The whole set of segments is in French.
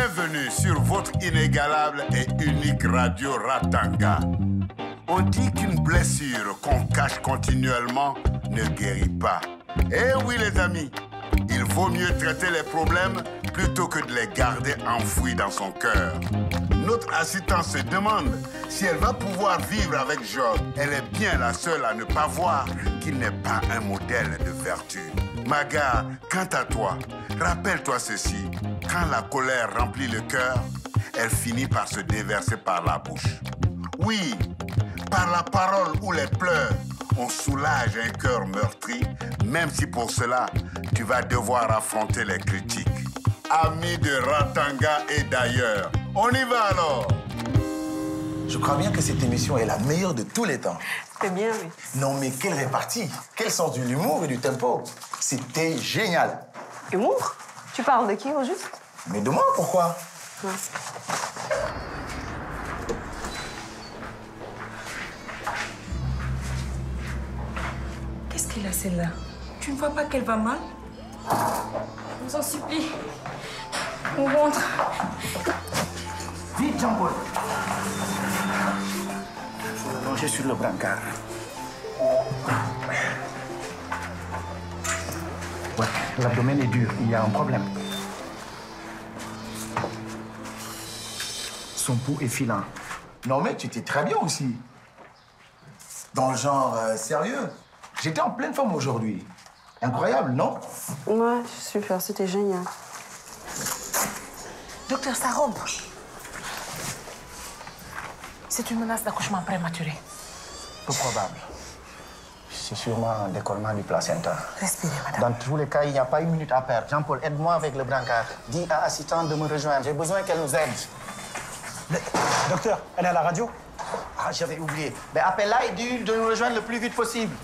Bienvenue sur votre inégalable et unique radio Ratanga. On dit qu'une blessure qu'on cache continuellement ne guérit pas. Eh oui les amis, il vaut mieux traiter les problèmes plutôt que de les garder enfouis dans son cœur. Notre assistante se demande si elle va pouvoir vivre avec Job. Elle est bien la seule à ne pas voir qu'il n'est pas un modèle de vertu. Maga, quant à toi, rappelle-toi ceci. Quand la colère remplit le cœur, elle finit par se déverser par la bouche. Oui, par la parole ou les pleurs, on soulage un cœur meurtri, même si pour cela, tu vas devoir affronter les critiques. Amis de Ratanga et d'ailleurs, on y va alors. Je crois bien que cette émission est la meilleure de tous les temps. C'était bien, oui. Non, mais quelle répartie! Quel sens de l'humour et du tempo! C'était génial! Humour? Tu parles de qui, au juste? Mais de moi, pourquoi? Ouais. Qu'est-ce qu'elle a, celle-là? Tu ne vois pas qu'elle va mal? Je vous en supplie. Mon ventre. Vite, Jean-Paul! Allongez sur le brancard. Ouais, l'abdomen est dur. Il y a un problème. Son pouls est filant. Non, mais tu étais très bien aussi. Dans le genre sérieux. J'étais en pleine forme aujourd'hui. Incroyable, non? Ouais, super, c'était génial. Docteur, sa robe. C'est une menace d'accouchement prématuré. Peu probable. C'est sûrement un décollement du placenta. Respirez, madame. Dans tous les cas, il n'y a pas une minute à perdre. Jean-Paul, aide-moi avec le brancard. Dis à l'assistante de me rejoindre. J'ai besoin qu'elle nous aide. Mais, docteur, elle est à la radio? Ah, j'avais oublié. Mais appelle-la et dis de nous rejoindre le plus vite possible.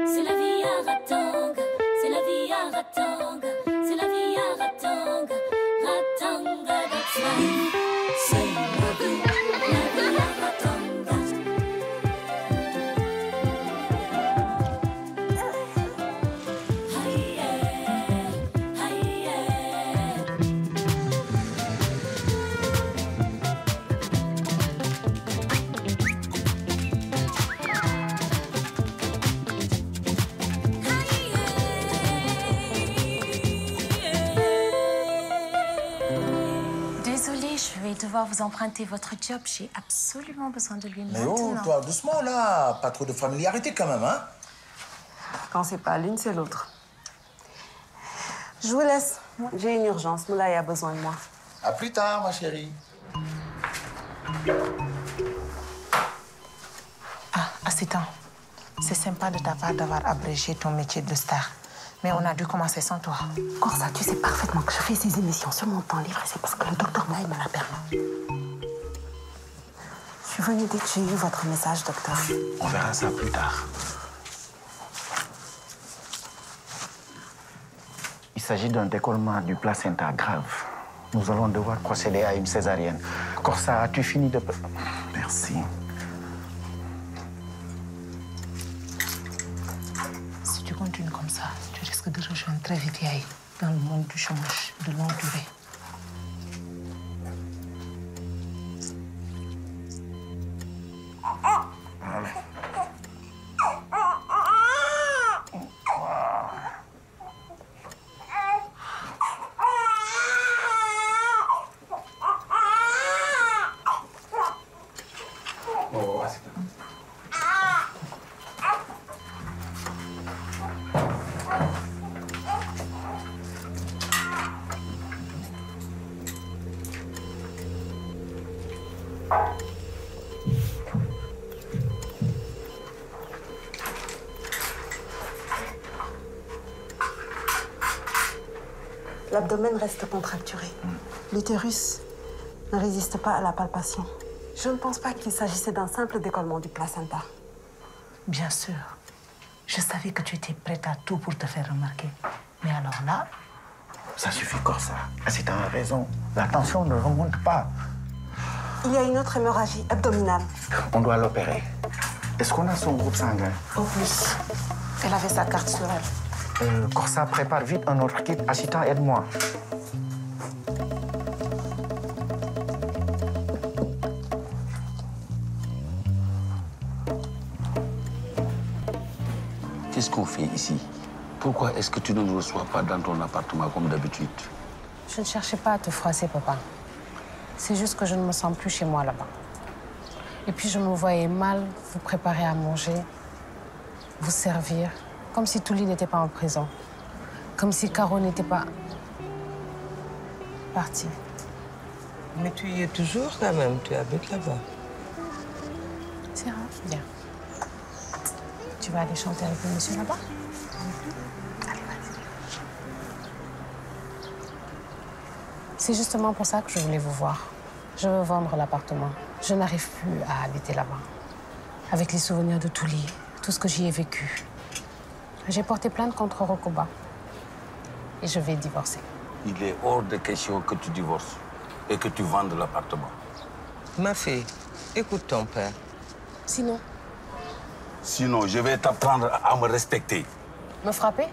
C'est la vie à Ratanga, c'est la vie à Ratanga, c'est la vie à Ratanga, Ratanga, that's life. C'est la vie à Ratanga. Hi yeah, hi yeah. Désolée, je vais devoir vous emprunter votre job. J'ai absolument besoin de lui Mais maintenant. oh, toi, doucement là. Pas trop de familiarité quand même, hein? Quand c'est pas l'une, c'est l'autre. Je vous laisse. J'ai une urgence. Moulay a besoin de moi. À plus tard, ma chérie. Ah, assistant, c'est sympa de ta part d'avoir abrégé ton métier de star. Mais on a dû commencer sans toi. Corsa, tu sais parfaitement que je fais ces émissions sur mon temps libre et c'est parce que le docteur Moulay me l'a permis. Je suis venue dès que j'ai eu votre message, docteur. On verra ça plus tard. Il s'agit d'un décollement du placenta grave. Nous allons devoir procéder à une césarienne. Corsa, as-tu fini de... Merci. Si tu continues comme ça, tu risques de rejoindre très vite Yaï dans le monde du chômage de longue durée. L'abdomen reste contracturé. L'utérus ne résiste pas à la palpation. Je ne pense pas qu'il s'agissait d'un simple décollement du placenta. Bien sûr. Je savais que tu étais prête à tout pour te faire remarquer. Mais alors là... Ça suffit, Corsa. C'est un raison. La tension ne remonte pas. Il y a une autre hémorragie abdominale. On doit l'opérer. Est-ce qu'on a son groupe sanguin? Au plus, elle avait sa carte sur elle. Corsa, prépare vite un autre kit. Assistant, aide-moi. Qu'est-ce qu'on fait ici? Pourquoi est-ce que tu ne nous reçois pas dans ton appartement comme d'habitude? Je ne cherchais pas à te froisser, papa. C'est juste que je ne me sens plus chez moi là-bas. Et puis je me voyais mal vous préparer à manger, vous servir, comme si Touli n'était pas en prison. Comme si Caro n'était pas partie. Mais tu y es toujours quand même, tu habites là-bas. C'est vrai, bien. Tu vas aller chanter avec le monsieur là-bas? Allez, vas-y. C'est justement pour ça que je voulais vous voir. Je veux vendre l'appartement. Je n'arrive plus à habiter là-bas. Avec les souvenirs de Touli, tout ce que j'y ai vécu. J'ai porté plainte contre Rokoba. Et je vais divorcer. Il est hors de question que tu divorces et que tu vendes l'appartement. Ma fille, écoute ton père. Sinon? Sinon, je vais t'apprendre à me respecter. Me frapper?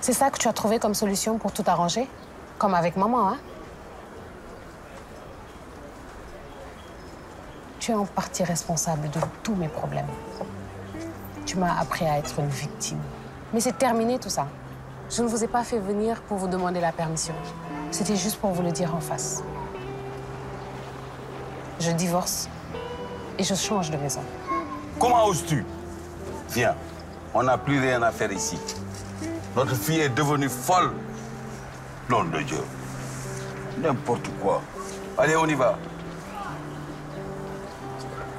C'est ça que tu as trouvé comme solution pour tout arranger? Comme avec maman, hein? Tu es en partie responsable de tous mes problèmes. Tu m'as appris à être une victime. Mais c'est terminé tout ça. Je ne vous ai pas fait venir pour vous demander la permission. C'était juste pour vous le dire en face. Je divorce et je change de maison. Comment oses-tu? Viens, on n'a plus rien à faire ici. Notre fille est devenue folle. Nom de Dieu. N'importe quoi. Allez, on y va.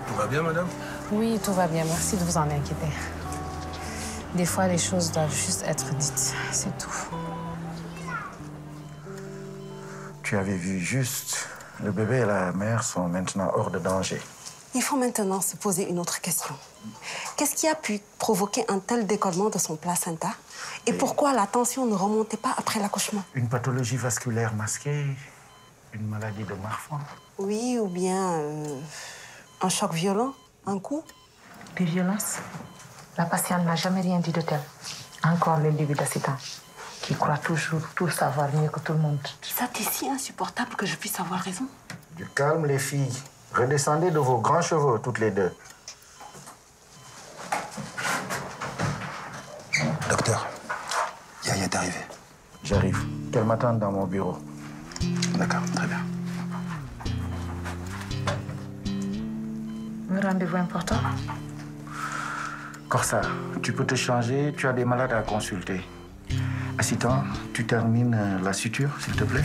Tout va bien, madame? Oui, tout va bien. Merci de vous en inquiéter. Des fois, les choses doivent juste être dites. C'est tout. Tu avais vu juste. Le bébé et la mère sont maintenant hors de danger. Il faut maintenant se poser une autre question. Qu'est-ce qui a pu provoquer un tel décollement de son placenta? Et pourquoi la tension ne remontait pas après l'accouchement? Une pathologie vasculaire masquée, une maladie de Marfan. Oui, ou bien un choc violent, un coup? Des violences? La patiente n'a jamais rien dit de tel. Encore l'individu d'assistant, qui croit toujours tout savoir mieux que tout le monde. Ça t'est si insupportable que je puisse avoir raison? Du calme, les filles. Redescendez de vos grands chevaux, toutes les deux. Docteur, Yaya est arrivé. J'arrive. Qu'elle m'attende dans mon bureau. D'accord, très bien. Un rendez-vous important? Corsa, tu peux te changer, tu as des malades à consulter. Assistant, tu termines la suture, s'il te plaît.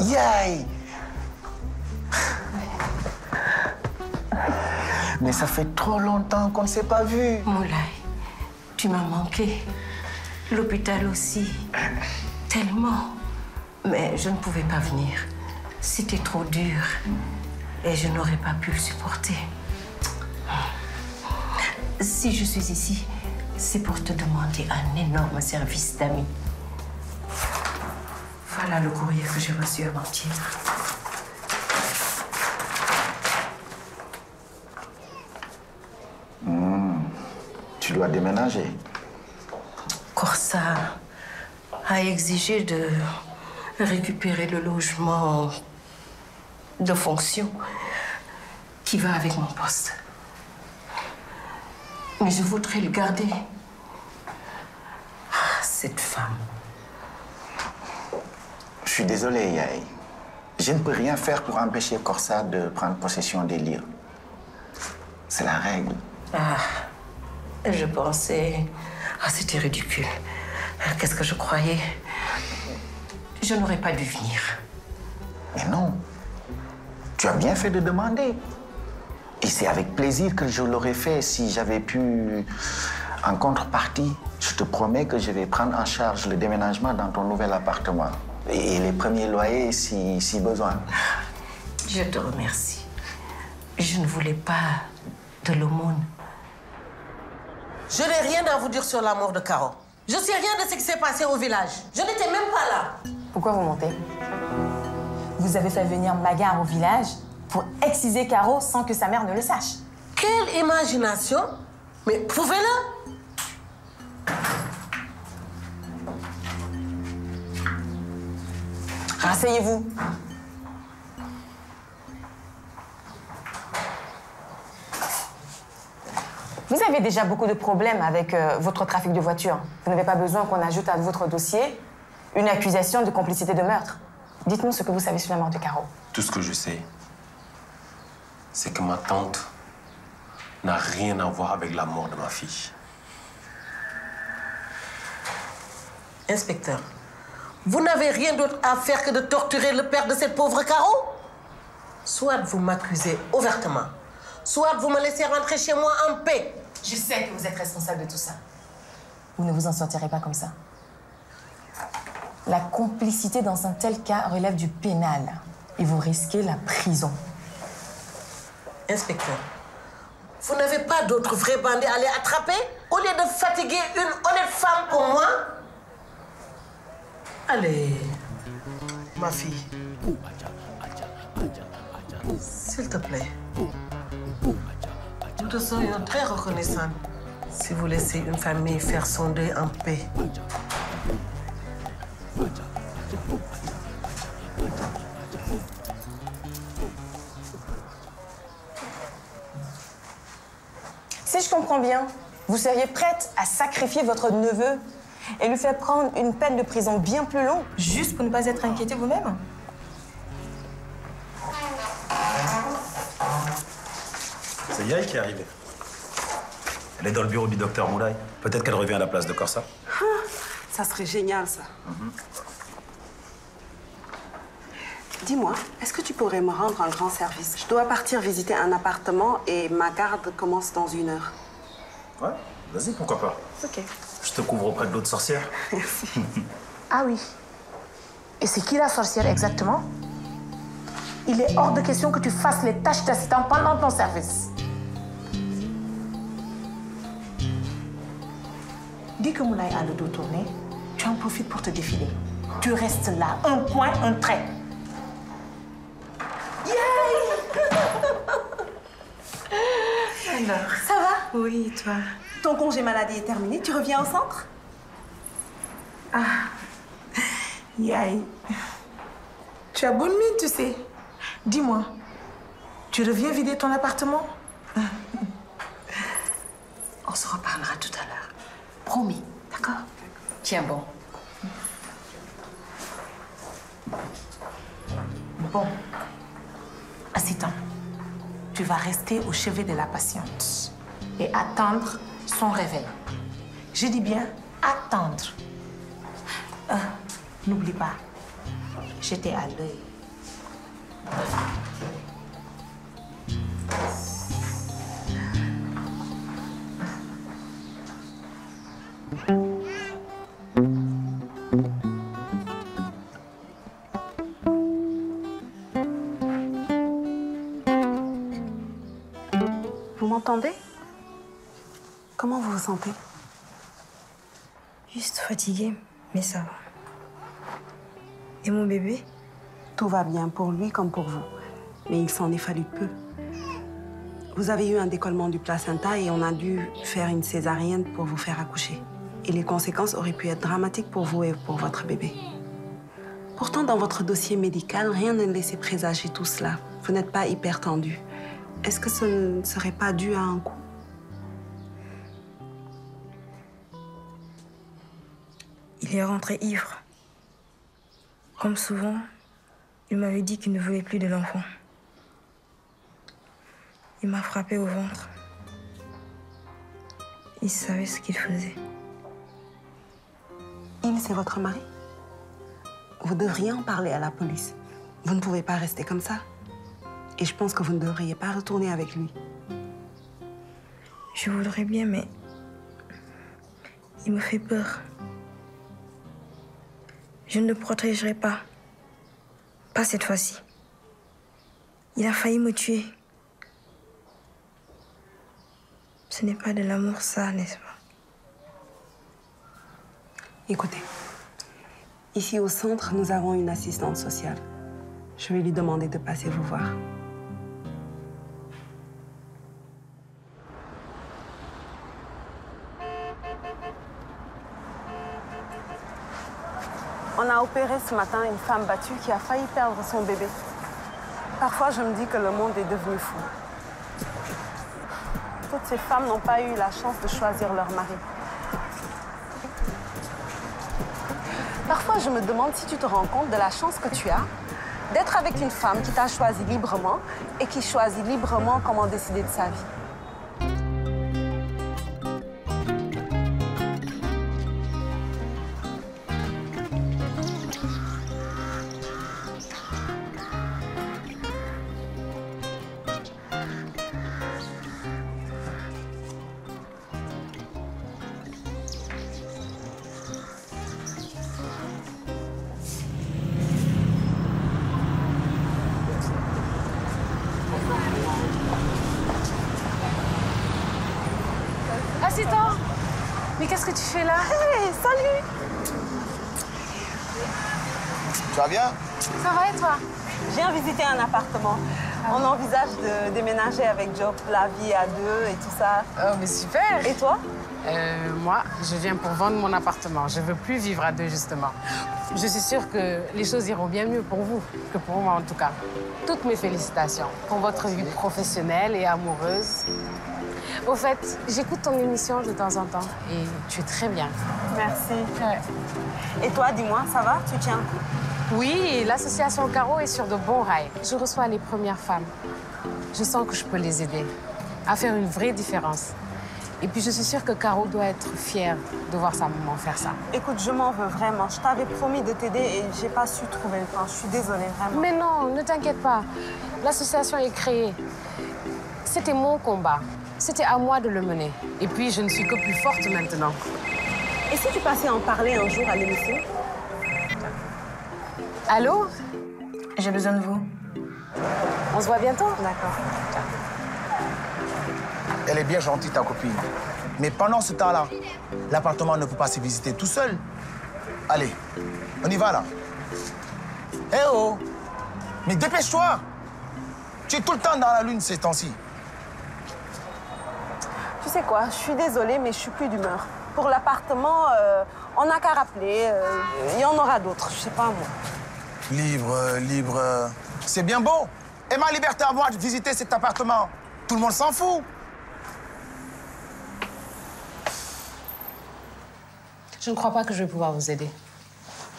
Yaï! Mais ça fait trop longtemps qu'on ne s'est pas vu. Moulay, tu m'as manqué. L'hôpital aussi. Tellement. Mais je ne pouvais pas venir. C'était trop dur. Et je n'aurais pas pu le supporter. Si je suis ici, c'est pour te demander un énorme service d'amis. Voilà le courrier que j'ai reçu avant-hier. Tu dois déménager. Corsa a exigé de récupérer le logement de fonction qui va avec mon poste. Mais je voudrais le garder. Ah, cette femme. Je suis désolé, Yaï. Je ne peux rien faire pour empêcher Corsa de prendre possession des lieux. C'est la règle. Ah, je pensais... Ah, c'était ridicule. Qu'est-ce que je croyais? Je n'aurais pas dû venir. Mais non. Tu as bien fait de demander. Et c'est avec plaisir que je l'aurais fait si j'avais pu... En contrepartie, je te promets que je vais prendre en charge le déménagement dans ton nouvel appartement. Et les premiers loyers si besoin. Je te remercie. Je ne voulais pas de l'aumône. Je n'ai rien à vous dire sur la mort de Caro. Je ne sais rien de ce qui s'est passé au village. Je n'étais même pas là. Pourquoi vous mentez? Vous avez fait venir Magar au village pour exciser Caro sans que sa mère ne le sache. Quelle imagination! Mais prouvez-le! Rasseyez-vous. Vous avez déjà beaucoup de problèmes avec votre trafic de voitures. Vous n'avez pas besoin qu'on ajoute à votre dossier une accusation de complicité de meurtre. Dites-nous ce que vous savez sur la mort de Caro. Tout ce que je sais, c'est que ma tante n'a rien à voir avec la mort de ma fille. Inspecteur, vous n'avez rien d'autre à faire que de torturer le père de cette pauvre Caro? Soit vous m'accusez ouvertement, soit vous me laissez rentrer chez moi en paix. Je sais que vous êtes responsable de tout ça. Vous ne vous en sortirez pas comme ça. La complicité dans un tel cas relève du pénal et vous risquez la prison. Inspecteur, vous n'avez pas d'autres vrais bandits à les attraper au lieu de fatiguer une honnête femme comme moi? Allez, ma fille. S'il te plaît. Nous te serions très reconnaissants si vous laissez une famille faire son deuil en paix. Si je comprends bien, vous seriez prête à sacrifier votre neveu et lui faire prendre une peine de prison bien plus longue, juste pour ne pas être inquiété vous-même? C'est Yael qui est arrivée. Elle est dans le bureau du docteur Moulay. Peut-être qu'elle revient à la place de Corsa. Ah, ça serait génial, ça. Dis-moi, est-ce que tu pourrais me rendre un grand service? Je dois partir visiter un appartement et ma garde commence dans 1 heure. Ouais, vas-y, pourquoi pas. Ok. Je te couvre auprès de l'autre sorcière. Merci. Ah oui. Et c'est qui la sorcière exactement? Il est hors de question que tu fasses les tâches d'assistant pendant ton service. Dès que Moulay a le dos tourné, tu en profites pour te défiler. Tu restes là, un point, un trait. Alors, ça va? Oui, et toi? Ton congé maladie est terminé, tu reviens au centre? Ah, Yael, tu as bonne mine, tu sais. Dis-moi, tu reviens vider ton appartement? On se reparlera tout à l'heure. Promis, d'accord? Tiens bon. Bon, assistant, tu vas rester au chevet de la patiente et attendre son réveil. Je dis bien attendre. N'oublie pas, j'étais à l'œil. Vous m'entendez? Comment vous vous sentez? Juste fatiguée, mais ça va. Et mon bébé? Tout va bien pour lui comme pour vous. Mais il s'en est fallu peu. Vous avez eu un décollement du placenta et on a dû faire une césarienne pour vous faire accoucher. Et les conséquences auraient pu être dramatiques pour vous et pour votre bébé. Pourtant, dans votre dossier médical, rien ne laissait présager tout cela. Vous n'êtes pas hyper tendu. Est-ce que ce ne serait pas dû à un coup? Il est rentré ivre. Comme souvent, il m'avait dit qu'il ne voulait plus de l'enfant. Il m'a frappé au ventre. Il savait ce qu'il faisait. Il, c'est votre mari? Vous devriez en parler à la police. Vous ne pouvez pas rester comme ça. Et je pense que vous ne devriez pas retourner avec lui. Je voudrais bien, mais il me fait peur. Je ne le protégerai pas. Pas cette fois-ci. Il a failli me tuer. Ce n'est pas de l'amour, ça, n'est-ce pas? Écoutez, ici au centre, nous avons une assistante sociale. Je vais lui demander de passer vous voir. On a opéré ce matin une femme battue qui a failli perdre son bébé. Parfois, je me dis que le monde est devenu fou. Toutes ces femmes n'ont pas eu la chance de choisir leur mari. Parfois, je me demande si tu te rends compte de la chance que tu as d'être avec une femme qui t'a choisi librement et qui choisit librement comment décider de sa vie. Assistant, mais qu'est-ce que tu fais là? Hey, salut! Tu vas bien? Ça va et toi? Je viens visiter un appartement. On envisage de déménager avec Job, la vie à deux et tout ça. Oh, mais super! Et toi? Moi, je viens pour vendre mon appartement. Je veux plus vivre à deux, justement. Je suis sûre que les choses iront bien mieux pour vous que pour moi, en tout cas. Toutes mes félicitations pour votre vie professionnelle et amoureuse. Au fait, j'écoute ton émission de temps en temps et tu es très bien. Merci. Ouais. Et toi, dis-moi, ça va? Tu tiens le coup? Oui, l'association Caro est sur de bons rails. Je reçois les premières femmes. Je sens que je peux les aider à faire une vraie différence. Et puis, je suis sûre que Caro doit être fière de voir sa maman faire ça. Écoute, je m'en veux vraiment. Je t'avais promis de t'aider et j'ai pas su trouver le temps. Je suis désolée, vraiment. Mais non, ne t'inquiète pas. L'association est créée. C'était mon combat. C'était à moi de le mener. Et puis, je ne suis que plus forte maintenant. Et si tu passais en parler un jour à l'émission? Allô? J'ai besoin de vous. On se voit bientôt? D'accord. Elle est bien gentille, ta copine. Mais pendant ce temps-là, l'appartement ne peut pas se visiter tout seul. Allez, on y va, là. Eh oh! Mais dépêche-toi! Tu es tout le temps dans la lune ces temps-ci. Tu sais quoi? Je suis désolée, mais je suis plus d'humeur. Pour l'appartement, on n'a qu'à rappeler. Il y en aura d'autres, je sais pas, moi. Libre. C'est bien beau. Et ma liberté à moi de visiter cet appartement. Tout le monde s'en fout. Je ne crois pas que je vais pouvoir vous aider.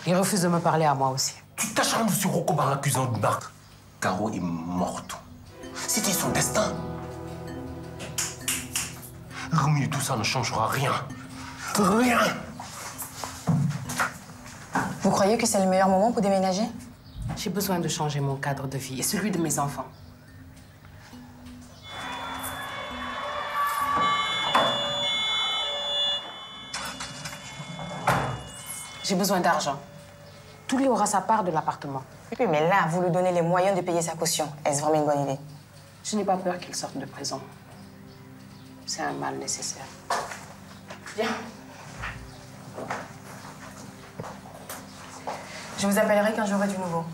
Il refuse de me parler à moi aussi. Tu t'acharnes sur Rocco en l'accusant de meurtre. Caro est morte. C'était son destin. Remuer tout ça ne changera rien. Rien. Vous croyez que c'est le meilleur moment pour déménager? J'ai besoin de changer mon cadre de vie et celui de mes enfants. J'ai besoin d'argent. Touly aura sa part de l'appartement. Oui, mais là, vous lui donnez les moyens de payer sa caution. Est-ce vraiment une bonne idée? Je n'ai pas peur qu'il sorte de prison. C'est un mal nécessaire. Viens. Je vous appellerai quand j'aurai du nouveau.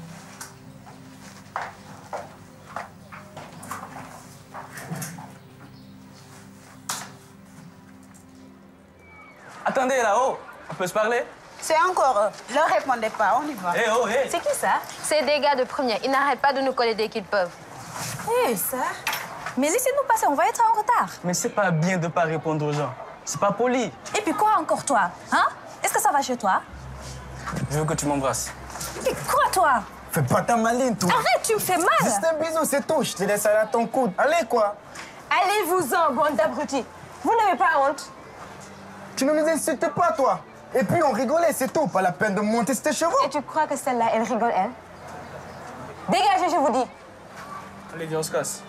Attendez là-haut, on peut se parler? C'est encore eux. Ne répondez pas, on y va. Eh oh, eh. C'est qui ça? C'est des gars de première. Ils n'arrêtent pas de nous coller dès qu'ils peuvent. Eh, ça? Mais laissez-nous passer, on va être en retard. Mais c'est pas bien de pas répondre aux gens. C'est pas poli. Et puis quoi encore, toi? Hein? Est-ce que ça va chez toi? Je veux que tu m'embrasses. Mais quoi, toi? Fais pas ta maline, toi. Arrête, tu me fais mal. Juste un bisou, c'est tout. Je te laisse aller à ton coude. Allez, quoi. Allez-vous-en, bande d'abrutis. Vous n'avez pas honte? Tu ne nous insultes pas, toi. Et puis, on rigolait, c'est tout. Pas la peine de monter tes chevaux. Et tu crois que celle-là, elle rigole, elle? Dégagez, je vous dis. Allez, viens, on se casse.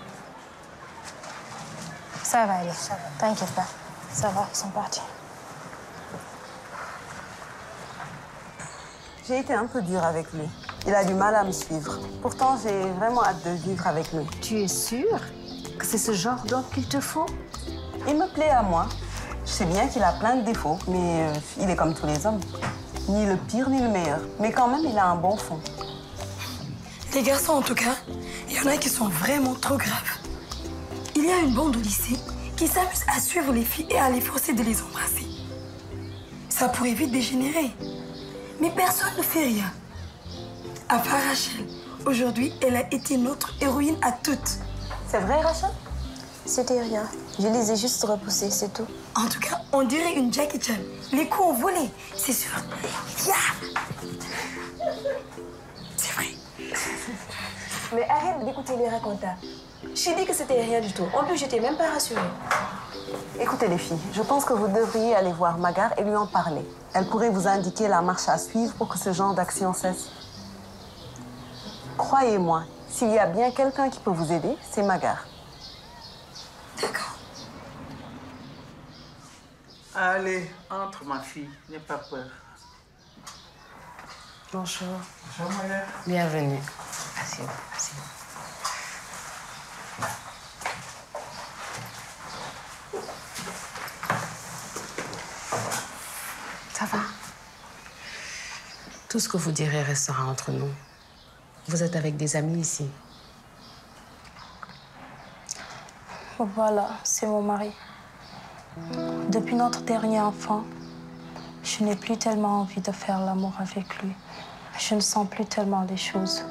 Ça va aller, ça va. T'inquiète pas. Ça va, ils sont partis. J'ai été un peu dure avec lui. Il a du mal à me suivre. Pourtant, j'ai vraiment hâte de vivre avec lui. Tu es sûre que c'est ce genre d'homme qu'il te faut? Il me plaît à moi. Je sais bien qu'il a plein de défauts, mais il est comme tous les hommes. Ni le pire, ni le meilleur. Mais quand même, il a un bon fond. Les garçons, en tout cas, il y en a qui sont vraiment trop graves. Il y a une bande au lycée qui s'amuse à suivre les filles et à les forcer de les embrasser. Ça pourrait vite dégénérer. Mais personne ne fait rien. À part Rachel. Aujourd'hui, elle a été notre héroïne à toutes. C'est vrai, Rachel? C'était rien. Je les ai juste repoussés, c'est tout. En tout cas, on dirait une Jackie Chan. Les coups ont volé, c'est sûr. Yeah. C'est vrai. Mais arrête d'écouter les racontars. J'ai dit que c'était rien du tout. En plus, j'étais même pas rassurée. Écoutez les filles, je pense que vous devriez aller voir Magar et lui en parler. Elle pourrait vous indiquer la marche à suivre pour que ce genre d'action cesse. Croyez-moi, s'il y a bien quelqu'un qui peut vous aider, c'est Magar. D'accord. Allez, entre ma fille, n'aie pas peur. Bonjour. Bonjour, Magar. Bienvenue. Asseyez-vous, asseyez-vous. Ça va? Tout ce que vous direz restera entre nous. Vous êtes avec des amis ici. Voilà, c'est mon mari. Depuis notre dernier enfant, je n'ai plus tellement envie de faire l'amour avec lui. Je ne sens plus tellement les choses.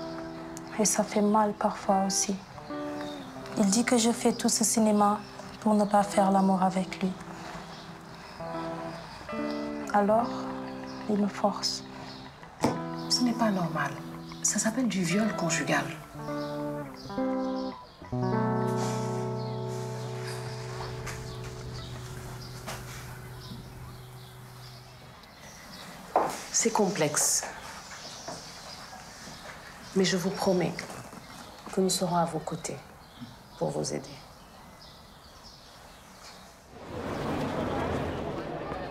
Et ça fait mal parfois aussi. Il dit que je fais tout ce cinéma pour ne pas faire l'amour avec lui. Alors, il me force. Ce n'est pas normal. Ça s'appelle du viol conjugal. C'est complexe. Mais je vous promets que nous serons à vos côtés pour vous aider.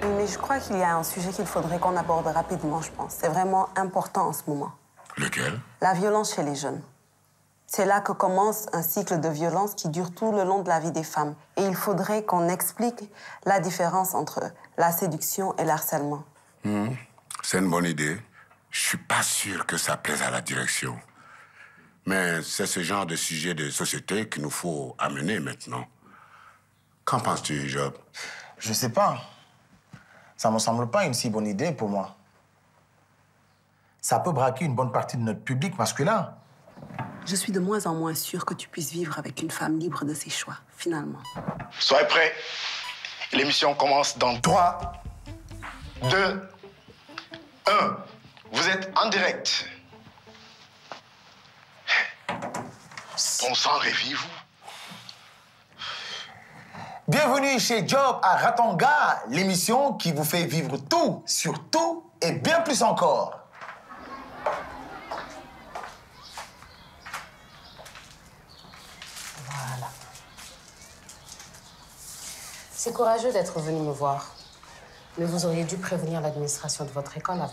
Mais je crois qu'il y a un sujet qu'il faudrait qu'on aborde rapidement, je pense. C'est vraiment important en ce moment. Lequel? La violence chez les jeunes. C'est là que commence un cycle de violence qui dure tout le long de la vie des femmes. Et il faudrait qu'on explique la différence entre la séduction et l'harcèlement. C'est une bonne idée. Je suis pas sûr que ça plaise à la direction. Mais c'est ce genre de sujet de société qu'il nous faut amener maintenant. Qu'en penses-tu, Job? Je sais pas. Ça me semble pas une si bonne idée pour moi. Ça peut braquer une bonne partie de notre public masculin. Je suis de moins en moins sûre que tu puisses vivre avec une femme libre de ses choix, finalement. Soyez prêts. L'émission commence dans 3, 2, 1. Vous êtes en direct. Ton sang, réveillez-vous. Bienvenue chez Job à Ratanga, l'émission qui vous fait vivre tout, sur tout et bien plus encore. Voilà. C'est courageux d'être venu me voir. Mais vous auriez dû prévenir l'administration de votre école avant.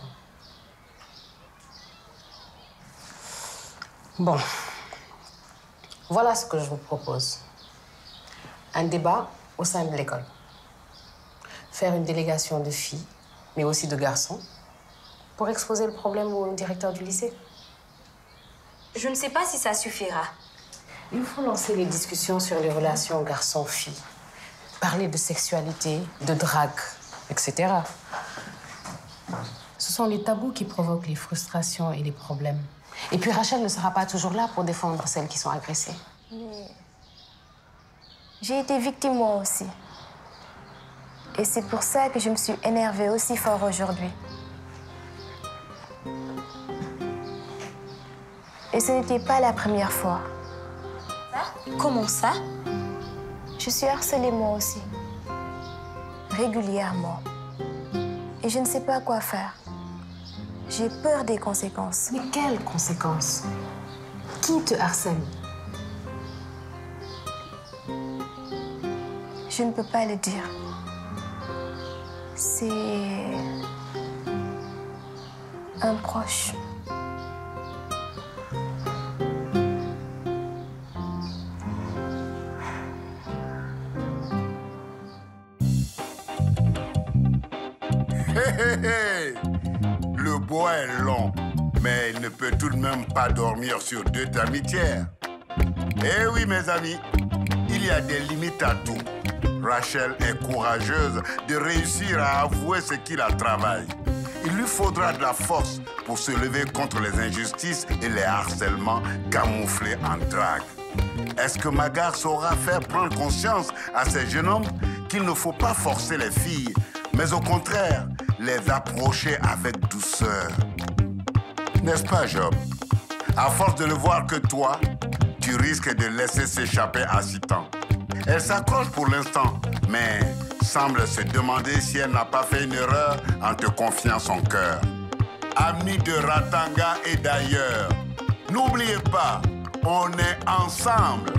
Bon. Voilà ce que je vous propose. Un débat au sein de l'école. Faire une délégation de filles, mais aussi de garçons, pour exposer le problème au directeur du lycée. Je ne sais pas si ça suffira. Il faut lancer les discussions sur les relations garçons-filles. Parler de sexualité, de drague, etc. Ce sont les tabous qui provoquent les frustrations et les problèmes. Et puis Rachel ne sera pas toujours là pour défendre celles qui sont agressées. Mais j'ai été victime moi aussi. Et c'est pour ça que je me suis énervée aussi fort aujourd'hui. Et ce n'était pas la première fois. Comment ça? Je suis harcelée moi aussi. Régulièrement. Et je ne sais pas quoi faire. J'ai peur des conséquences. Mais quelles conséquences? Qui te harcèle? Je ne peux pas le dire. C'est un proche. Hey, hey, hey. beau est long, mais il ne peut tout de même pas dormir sur 2 tamitières. Eh oui, mes amis, il y a des limites à tout. Rachel est courageuse de réussir à avouer ce qui la travaille. Il lui faudra de la force pour se lever contre les injustices et les harcèlements camouflés en drague. Est-ce que Magar saura faire prendre conscience à ces jeunes hommes qu'il ne faut pas forcer les filles, mais au contraire, les approcher avec douceur? N'est-ce pas, Job? À force de ne voir que toi, tu risques de laisser s'échapper Assitan. Elle s'accroche pour l'instant, mais semble se demander si elle n'a pas fait une erreur en te confiant son cœur. Amis de Ratanga et d'ailleurs, n'oubliez pas, on est ensemble.